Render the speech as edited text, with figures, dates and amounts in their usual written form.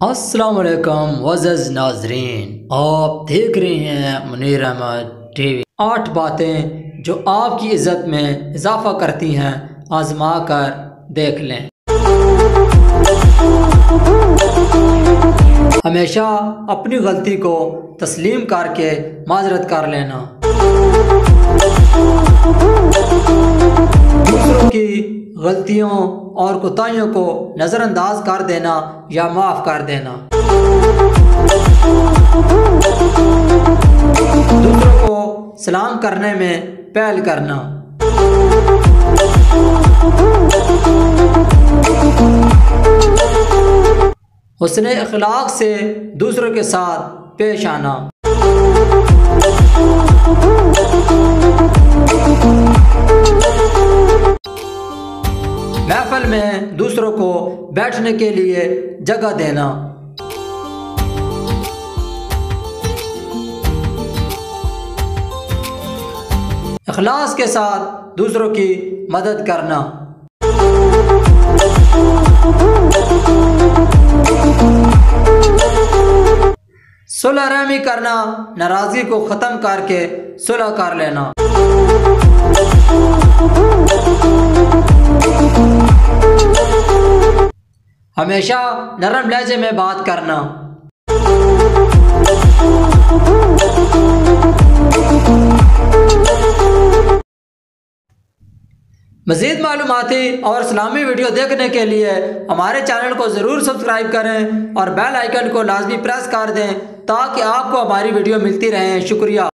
अस्सलाम वालेकुम वज़ज़ नाज़रीन, आप देख रहे हैं मुनीर अहमद टीवी। 8 बातें जो आपकी इज़्ज़त में इजाफ़ा करती हैं, आज़मा कर देख लें। हमेशा अपनी गलती को तस्लीम करके माजरत कर लेना। दूसरों की गलतियों और कोताहियों को नज़रअंदाज कर देना या माफ़ कर देना। दूसरों को सलाम करने में पहल करना। हुस्ने अखलाक से दूसरों के साथ पेश आना। महफिल में दूसरों को बैठने के लिए जगह देना। इखलास के साथ दूसरों की मदद करना। सुलह रहमी करना, नाराजगी को ख़त्म करके सुलह कर लेना। हमेशा नरम लहजे में बात करना। मज़ीद मालूमाती और इस्लामी वीडियो देखने के लिए हमारे चैनल को ज़रूर सब्सक्राइब करें और बेल आइकन को लाजमी प्रेस कर दें ताकि आपको हमारी वीडियो मिलती रहे। शुक्रिया।